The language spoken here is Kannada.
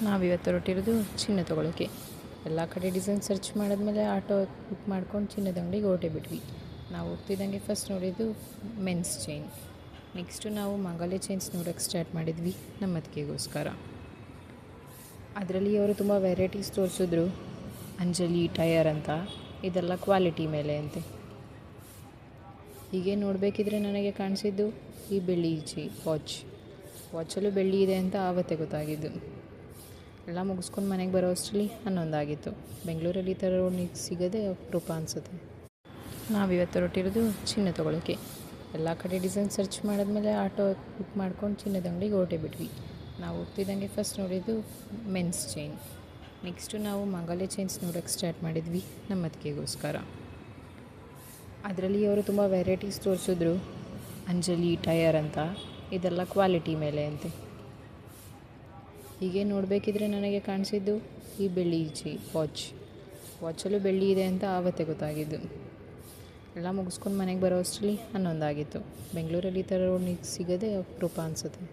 ನಾವಿವತ್ತು ಹೊರಟಿರೋದು ಚಿನ್ನ ತೊಗೊಳಕ್ಕೆ. ಎಲ್ಲ ಕಡೆ ಡಿಸೈನ್ ಸರ್ಚ್ ಮಾಡಿದ್ಮೇಲೆ ಆಟೋ ಬುಕ್ ಮಾಡ್ಕೊಂಡು ಚಿನ್ನದ ಅಂಗಡಿಗೆ ಹೊರಟೇ ಬಿಟ್ವಿ. ನಾವು ಹೋಗ್ತಿದ್ದಂಗೆ ಫಸ್ಟ್ ನೋಡಿದ್ದು ಮೆನ್ಸ್ ಚೈನ್. ನೆಕ್ಸ್ಟು ನಾವು ಮಂಗಲ್ಯ ಚೈನ್ಸ್ ನೋಡೋಕ್ಕೆ ಸ್ಟಾರ್ಟ್ ಮಾಡಿದ್ವಿ ನಮ್ಮ ಅತ್ತಿಗೆಗೋಸ್ಕರ. ಅದರಲ್ಲಿ ಅವರು ತುಂಬ ವೆರೈಟೀಸ್ ತೋರಿಸಿದ್ರು. ಅಂಜಲಿ ಟಯರ್ ಅಂತ, ಇದೆಲ್ಲ ಕ್ವಾಲಿಟಿ ಮೇಲೆ ಅಂತೆ. ಹೀಗೆ ನೋಡಬೇಕಿದ್ರೆ ನನಗೆ ಕಾಣಿಸಿದ್ದು ಈ ಬೆಳ್ಳಿ ವಾಚಲ್ಲೂ ಬೆಳ್ಳಿ ಇದೆ ಅಂತ ಆವತ್ತೇ ಗೊತ್ತಾಗಿದ್ದು. ಎಲ್ಲ ಮುಗಿಸ್ಕೊಂಡು ಮನೆಗೆ ಬರೋ ಅಷ್ಟರಲ್ಲಿ 11 ಆಗಿತ್ತು. ಬೆಂಗಳೂರಲ್ಲಿ ಈ ಥರ ರೋಡ್ ಸಿಗೋದೇ ಅಪರೂಪ ಅನಿಸುತ್ತೆ. ನಾವಿವತ್ತು ಹೊರಟಿರೋದು ಚಿನ್ನ ತೊಗೊಳಕ್ಕೆ. ಎಲ್ಲ ಕಡೆ ಡಿಸೈನ್ ಸರ್ಚ್ ಮಾಡಿದ್ಮೇಲೆ ಆಟೋ ಬುಕ್ ಮಾಡ್ಕೊಂಡು ಚಿನ್ನದ ಅಂಗಡಿಗೆ ಹೊರಟೇ ಬಿಟ್ವಿ. ನಾವು ಹೋಗ್ತಿದ್ದಂಗೆ ಫಸ್ಟ್ ನೋಡಿದ್ದು ಮೆನ್ಸ್ ಚೈನ್. ನೆಕ್ಸ್ಟು ನಾವು ಮಂಗಲ್ಯ ಚೈನ್ಸ್ ನೋಡೋಕ್ಕೆ ಸ್ಟಾರ್ಟ್ ಮಾಡಿದ್ವಿ ನಮ್ಮ ಅತ್ತಿಗೆಗೋಸ್ಕರ. ಅದರಲ್ಲಿ ಅವರು ತುಂಬ ವೆರೈಟೀಸ್ ತೋರಿಸಿದ್ರು. ಅಂಜಲಿ ಟಯರ್ ಅಂತ, ಇದೆಲ್ಲ ಕ್ವಾಲಿಟಿ ಮೇಲೆ ಅಂತೆ. ಹೀಗೆ ನೋಡಬೇಕಿದ್ರೆ ನನಗೆ ಕಾಣಿಸಿದ್ದು ಈ ಬೆಳ್ಳಿ ವಾಚಲ್ಲೂ ಬೆಳ್ಳಿ ಇದೆ ಅಂತ ಆವತ್ತೇ ಗೊತ್ತಾಗಿದ್ದು. ಎಲ್ಲ ಮುಗಿಸ್ಕೊಂಡು ಮನೆಗೆ ಬರೋ ಅಷ್ಟರಲ್ಲಿ 11 ಆಗಿತ್ತು. ಬೆಂಗಳೂರಲ್ಲಿ ಈ ಥರ ರೋಡ್ ಸಿಗೋದೇ ಅಪರೂಪ ಅನಿಸುತ್ತೆ.